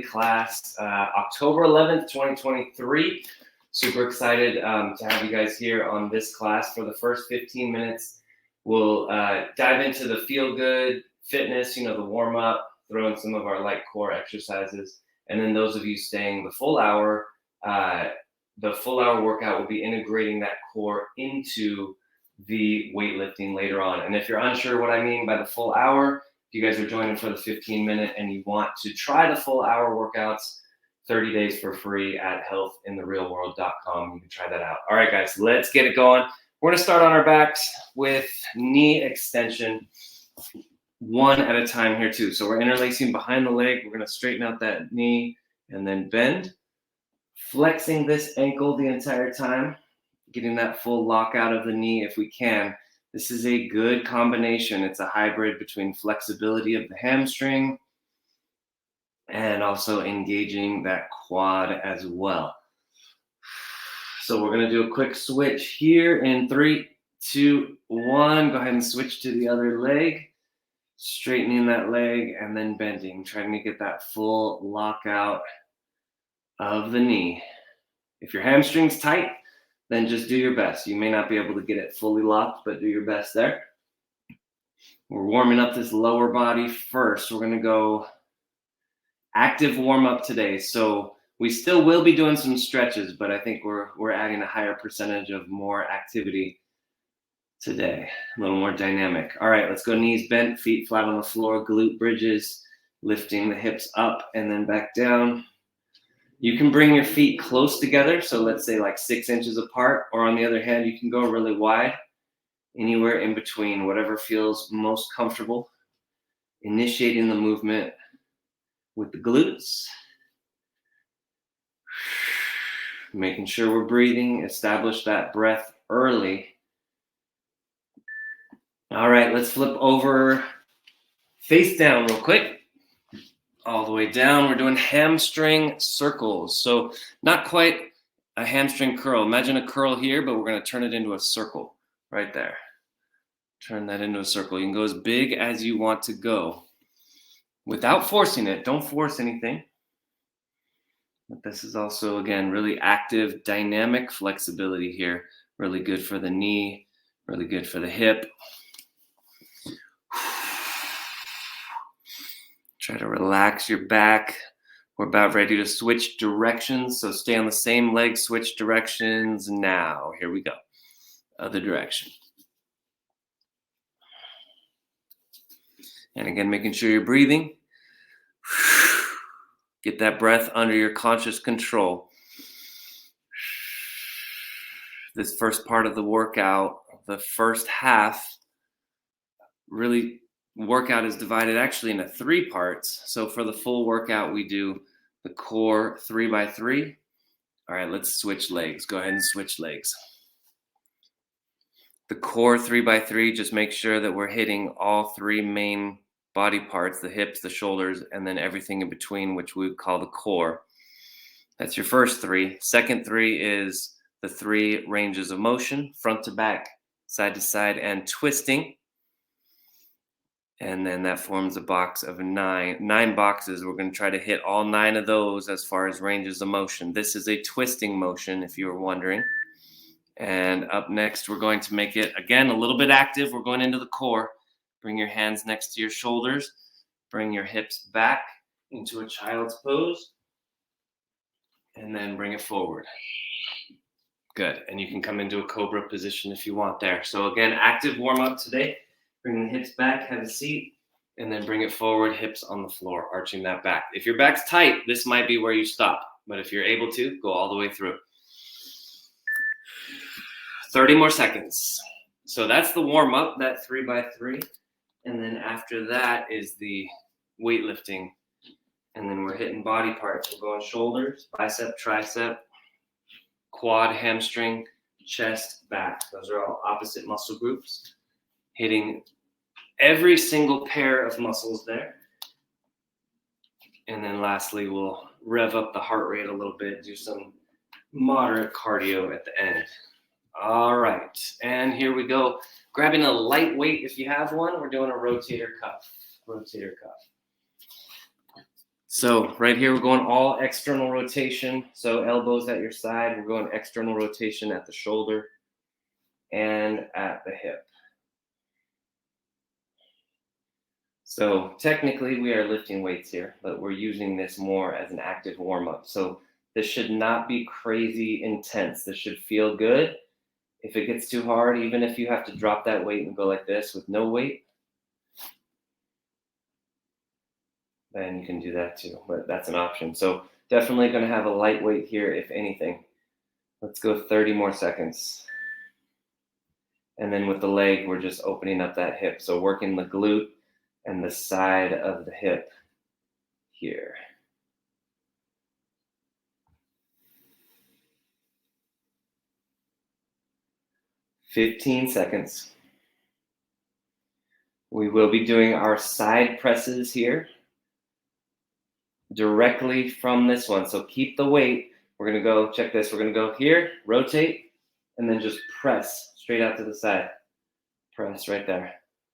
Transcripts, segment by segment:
class, October 11th, 2023. Super excited to have you guys here on this class. For the first 15 minutes, we'll dive into the feel-good fitness, the warm-up, throw in some of our light core exercises. And then those of you staying the full hour workout will be integrating that core into the weightlifting later on. And if you're unsure what I mean by the full hour, if you guys are joining for the 15-minute and you want to try the full hour workouts, 30 days for free at healthintherealworld.com. You can try that out. All right, guys, let's get it going. We're going to start on our backs with knee extension, one at a time here too. So we're interlacing behind the leg. We're going to straighten out that knee and then bend, flexing this ankle the entire time, getting that full lock out of the knee if we can. This is a good combination. It's a hybrid between flexibility of the hamstring and also engaging that quad as well. So we're going to do a quick switch here in 3, 2, 1. Go ahead and switch to the other leg, straightening that leg and then bending, trying to get that full lockout of the knee. If your hamstring's tight, then just do your best. You may not be able to get it fully locked, but do your best there. We're warming up this lower body first. We're going to go active warm up today. So we still will be doing some stretches, but I think we're adding a higher percentage of more activity today, a little more dynamic. All right, let's go knees bent, feet flat on the floor, glute bridges, lifting the hips up and then back down. You can bring your feet close together, so let's say like 6 inches apart, or on the other hand, you can go really wide, anywhere in between, whatever feels most comfortable. Initiating the movement with the glutes. Making sure we're breathing, establish that breath early. All right, let's flip over face down real quick. All the way down, we're doing hamstring circles. So not quite a hamstring curl. Imagine a curl here, but we're going to turn it into a circle right there. Turn that into a circle. You can go as big as you want to go without forcing it. Don't force anything. But this is also, again, really active, dynamic flexibility here. Really good for the knee, really good for the hip. Try to relax your back. We're about ready to switch directions. So stay on the same leg, switch directions. Now, here we go. Other direction. And again, making sure you're breathing. Get that breath under your conscious control. This first part of the workout, the first half, really workout is divided actually into 3 parts. So for the full workout, we do the core 3x3. All right, let's switch legs. Go ahead and switch legs. The core 3x3, just make sure that we're hitting all 3 main body parts, the hips, the shoulders, and then everything in between, which we would call the core. That's your first 3. Second 3 is the 3 ranges of motion, front to back, side to side, and twisting. And then that forms a box of 9 boxes. We're going to try to hit all 9 of those as far as ranges of motion. This is a twisting motion, if you were wondering. And up next, we're going to make it, again, a little bit active. We're going into the core. Bring your hands next to your shoulders. Bring your hips back into a child's pose. And then bring it forward. Good. And you can come into a cobra position if you want there. So again, active warm-up today. Bring the hips back, have a seat, and then bring it forward, hips on the floor, arching that back. If your back's tight, this might be where you stop. But if you're able to, go all the way through. 30 more seconds. So that's the warm-up, that 3x3. And then after that is the weightlifting. And then we're hitting body parts. We're going shoulders, bicep, tricep, quad, hamstring, chest, back. Those are all opposite muscle groups. Hitting every single pair of muscles there. And then lastly, we'll rev up the heart rate a little bit, do some moderate cardio at the end. All right, and here we go. Grabbing a light weight if you have one. We're doing a rotator cuff. Rotator cuff. So right here, we're going all external rotation. So elbows at your side, we're going external rotation at the shoulder and at the hip. So technically we are lifting weights here, but we're using this more as an active warm-up. So this should not be crazy intense. This should feel good. If it gets too hard, even if you have to drop that weight and go like this with no weight, then you can do that too, but that's an option. So definitely going to have a light weight here, if anything. Let's go 30 more seconds. And then with the leg, we're just opening up that hip. So working the glute and the side of the hip here. "15 seconds. We will be doing our side presses here directly from this one. So keep the weight. We're gonna go, check this, we're gonna go here, rotate, and then just press straight out to the side. Press right there.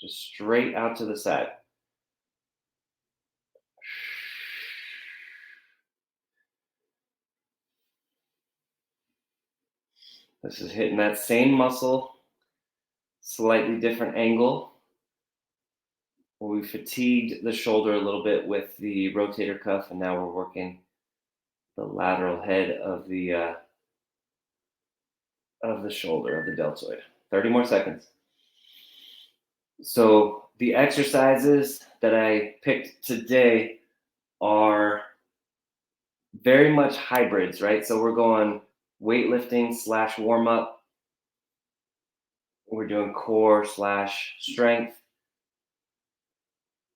Just straight out to the side. This is hitting that same muscle, slightly different angle. We fatigued the shoulder a little bit with the rotator cuff, and now we're working the lateral head of the shoulder, of the deltoid. 30 more seconds. So the exercises that I picked today are very much hybrids, right? So we're going weightlifting / warm up. We're doing core / strength.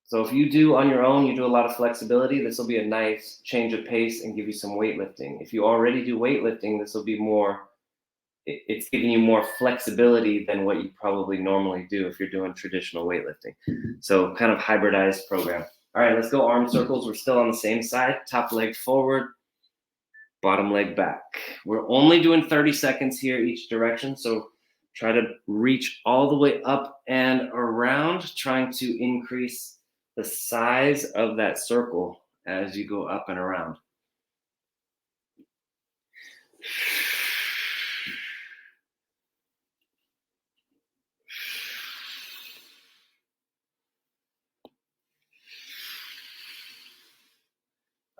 So if you do on your own, you do a lot of flexibility, this will be a nice change of pace and give you some weightlifting. If you already do weightlifting, this will be more, it's giving you more flexibility than what you probably normally do if you're doing traditional weightlifting. So kind of hybridized program. All right, let's go arm circles. We're still on the same side. Top leg forward, bottom leg back. We're only doing 30 seconds here each direction. So try to reach all the way up and around, trying to increase the size of that circle as you go up and around.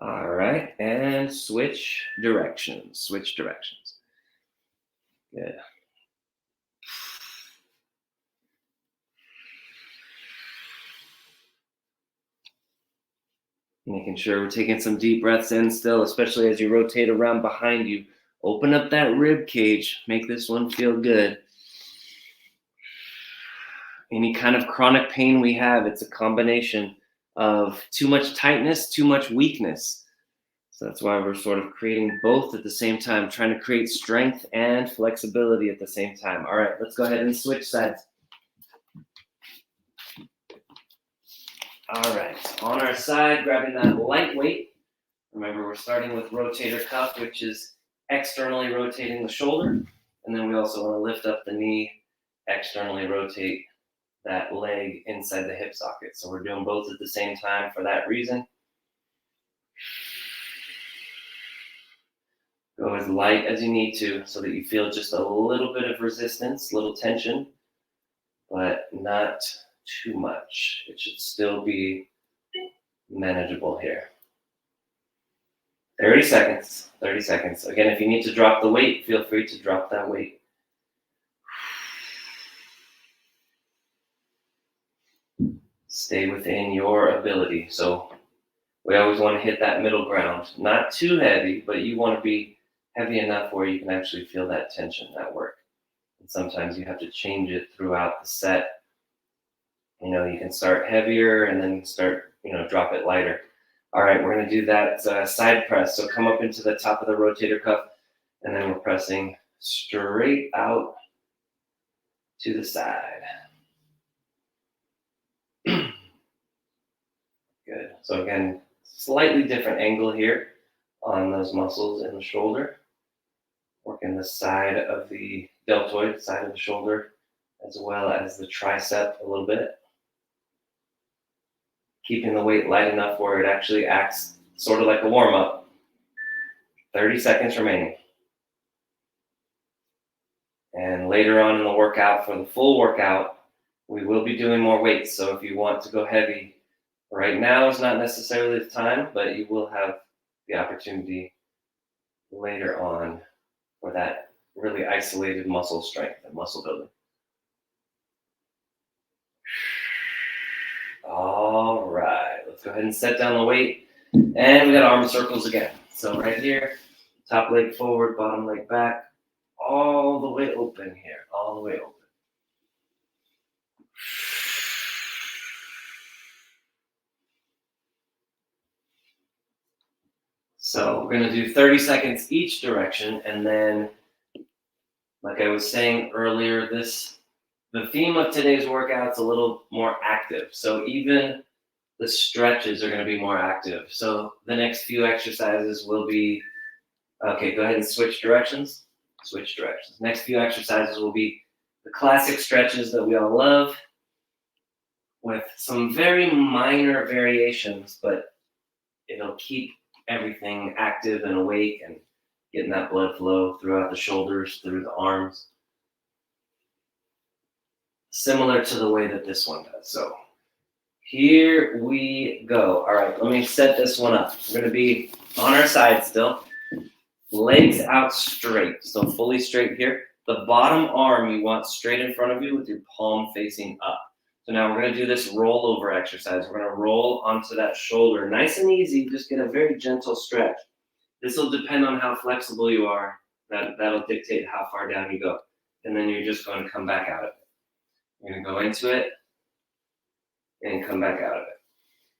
All right, and switch directions. Switch directions. Good. Making sure we're taking some deep breaths in still, especially as you rotate around behind you. Open up that rib cage. Make this one feel good. Any kind of chronic pain we have, it's a combination of too much tightness, too much weakness. So that's why we're sort of creating both at the same time, trying to create strength and flexibility at the same time. All right, let's go ahead and switch sides. All right, on our side, grabbing that light weight. Remember, we're starting with rotator cuff, which is externally rotating the shoulder. And then we also want to lift up the knee, externally rotate that leg inside the hip socket. So we're doing both at the same time for that reason. Go as light as you need to so that you feel just a little bit of resistance, little tension, but not too much. It should still be manageable here. 30 seconds, 30 seconds. Again, if you need to drop the weight, feel free to drop that weight. Stay within your ability. So we always want to hit that middle ground. Not too heavy, but you want to be heavy enough where you can actually feel that tension, that work. And sometimes you have to change it throughout the set. You know, you can start heavier and then start, drop it lighter. All right, we're going to do that side press. So come up into the top of the rotator cuff, and then we're pressing straight out to the side. Good. So again, slightly different angle here on those muscles in the shoulder. Working the side of the deltoid, side of the shoulder, as well as the tricep a little bit. Keeping the weight light enough where it actually acts sort of like a warm-up. 30 seconds remaining. And later on in the workout, for the full workout, we will be doing more weights. So if you want to go heavy, right now is not necessarily the time, but you will have the opportunity later on for that really isolated muscle strength and muscle building. All right, let's go ahead and set down the weight. And we got arm circles again. So right here, top leg forward, bottom leg back, all the way open here, all the way open. So we're gonna do 30 seconds each direction, and then, like I was saying earlier, the theme of today's workout's a little more active. So even the stretches are gonna be more active. So the next few exercises will be, okay, go ahead and switch directions. Switch directions. Next few exercises will be the classic stretches that we all love with some very minor variations, but it'll keep everything active and awake and getting that blood flow throughout the shoulders, through the arms. Similar to the way that this one does. So here we go. All right, let me set this one up. We're gonna be on our side still. Legs out straight, so fully straight here. The bottom arm you want straight in front of you with your palm facing up. So now we're gonna do this rollover exercise. We're gonna roll onto that shoulder, nice and easy, just get a very gentle stretch. This will depend on how flexible you are. That'll dictate how far down you go. And then you're just gonna come back out of it. You're gonna go into it and come back out of it.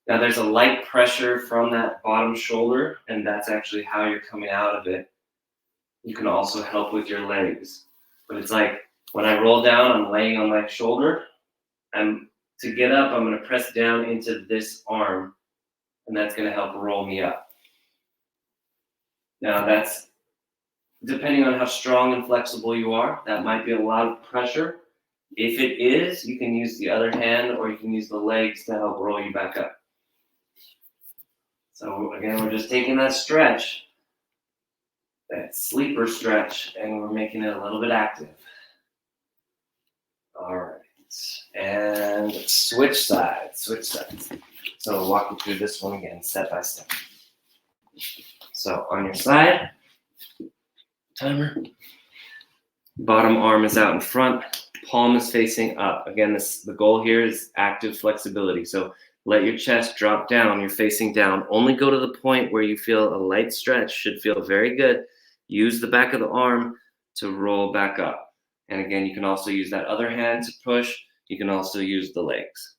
Now there's a light pressure from that bottom shoulder, and that's actually how you're coming out of it. You can also help with your legs. But it's like when I roll down, I'm laying on my shoulder. And to get up, I'm gonna press down into this arm, and that's gonna help roll me up. Now that's, depending on how strong and flexible you are, that might be a lot of pressure. If it is, you can use the other hand or you can use the legs to help roll you back up. So again, we're just taking that stretch, that sleeper stretch, and we're making it a little bit active. All right, and switch sides, switch sides. So I'll walk you through this one again, step by step. So on your side, timer. Bottom arm is out in front, palm is facing up. Again, the goal here is active flexibility. So let your chest drop down, you're facing down. Only go to the point where you feel a light stretch, should feel very good. Use the back of the arm to roll back up. And again, you can also use that other hand to push. You can also use the legs.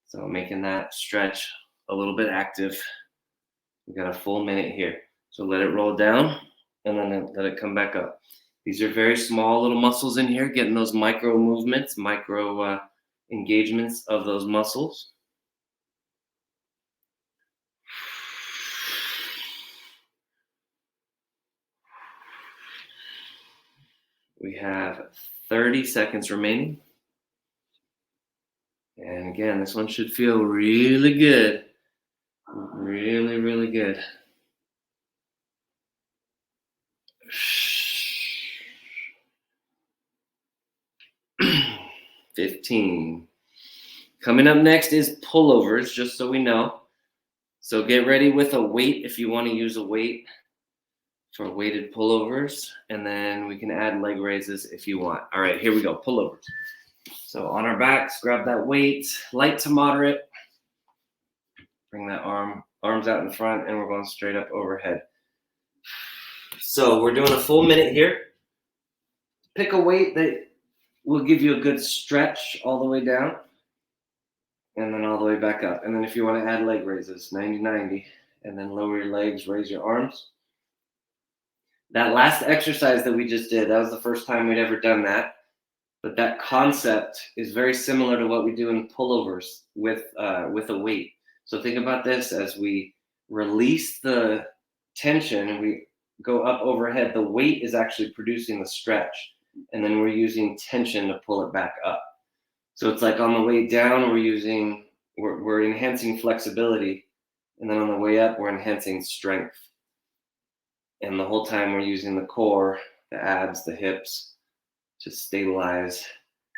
So making that stretch a little bit active. We got a full minute here. So let it roll down and then let it come back up. These are very small little muscles in here, getting those micro movements, micro engagements of those muscles. We have 30 seconds remaining. And again, this one should feel really good. Really, really good. 15. Coming up next is pullovers, just so we know. So get ready with a weight if you want to use a weight for weighted pullovers, and then we can add leg raises if you want. All right, here we go, pullovers. So on our backs, grab that weight, light to moderate. Bring that arms out in front, and we're going straight up overhead. So we're doing a full minute here. Pick a weight that will give you a good stretch all the way down, and then all the way back up. And then if you want to add leg raises, 90-90, and then lower your legs, raise your arms. That last exercise that we just did, that was the first time we'd ever done that. But that concept is very similar to what we do in pullovers with a weight. So think about this: as we release the tension and we go up overhead, the weight is actually producing the stretch, and then we're using tension to pull it back up. So it's like on the way down, we're enhancing flexibility, And then on the way up, we're enhancing strength. And the whole time we're using the core, the abs, the hips to stabilize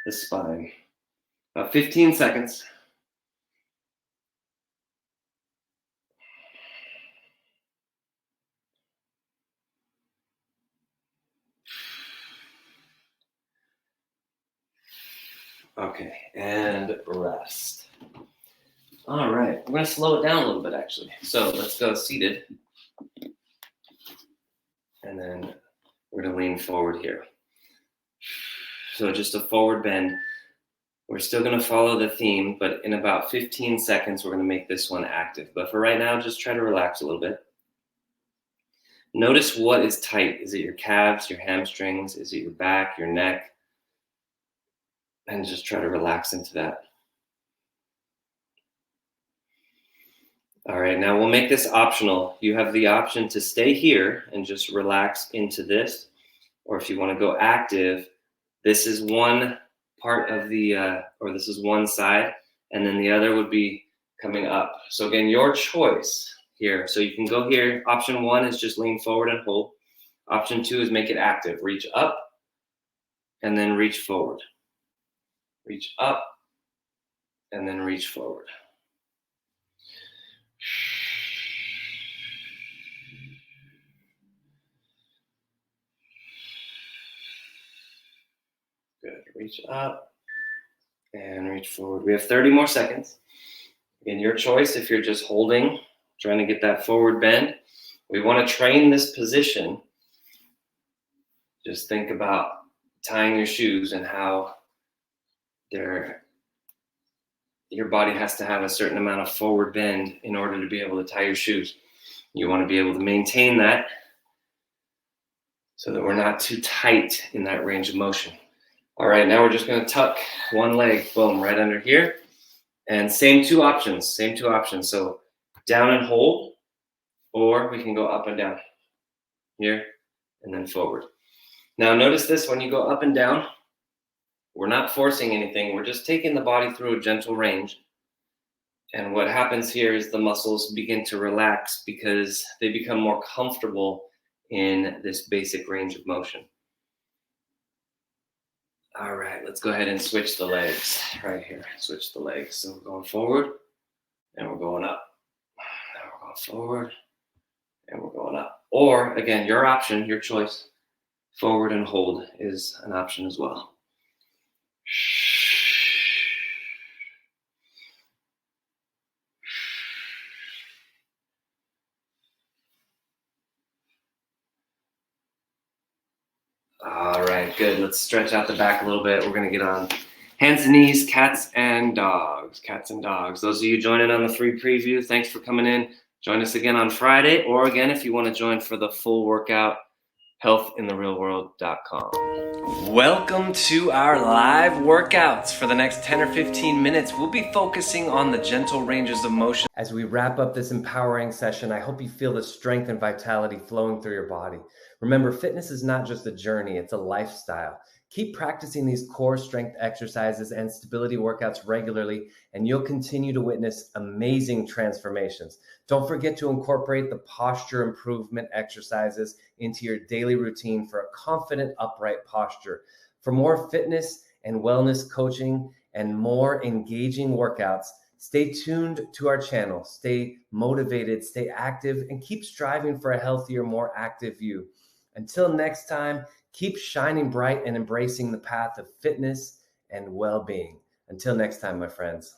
the spine. About 15 seconds. Okay, and rest. All right, we're gonna slow it down a little bit actually. So let's go seated. And then we're gonna lean forward here. So just a forward bend. We're still gonna follow the theme, but in about 15 seconds, we're gonna make this one active. But for right now, just try to relax a little bit. Notice what is tight. Is it your calves, your hamstrings? Is it your back, your neck? And just try to relax into that. All right, now we'll make this optional. You have the option to stay here and just relax into this. Or if you wanna go active, this is one part of the, or this is one side, and then the other would be coming up. So again, your choice here. So you can go here. Option 1 is just lean forward and hold. Option 2 is make it active. Reach up and then reach forward. Reach up and then reach forward. Good. Reach up and reach forward. We have 30 more seconds. Again, your choice if you're just holding, trying to get that forward bend. We want to train this position. Just think about tying your shoes and how your body has to have a certain amount of forward bend in order to be able to tie your shoes. You want to be able to maintain that so that we're not too tight in that range of motion. All right, now we're just going to tuck one leg, boom, right under here. And same two options. So down and hold, or we can go up and down here and then forward. Now notice this, when you go up and down, we're not forcing anything. We're just taking the body through a gentle range. And what happens here is the muscles begin to relax because they become more comfortable in this basic range of motion. All right, let's go ahead and switch the legs right here. Switch the legs. So we're going forward and we're going up. Now we're going forward and we're going up. Or again, your option, your choice, forward and hold is an option as well. All right, good. Let's stretch out the back a little bit. We're going to get on hands and knees, cats and dogs. Cats and dogs. Those of you joining on the free preview, thanks for coming in. Join us again on Friday, or again, if you want to join for the full workout, healthintherealworld.com. Welcome to our live workouts. For the next 10 or 15 minutes, we'll be focusing on the gentle ranges of motion. As we wrap up this empowering session, I hope you feel the strength and vitality flowing through your body. Remember, fitness is not just a journey, it's a lifestyle. Keep practicing these core strength exercises and stability workouts regularly, and you'll continue to witness amazing transformations. Don't forget to incorporate the posture improvement exercises into your daily routine for a confident, upright posture. For more fitness and wellness coaching and more engaging workouts, stay tuned to our channel. Stay motivated, stay active, and keep striving for a healthier, more active you. Until next time, keep shining bright and embracing the path of fitness and well-being. Until next time, my friends.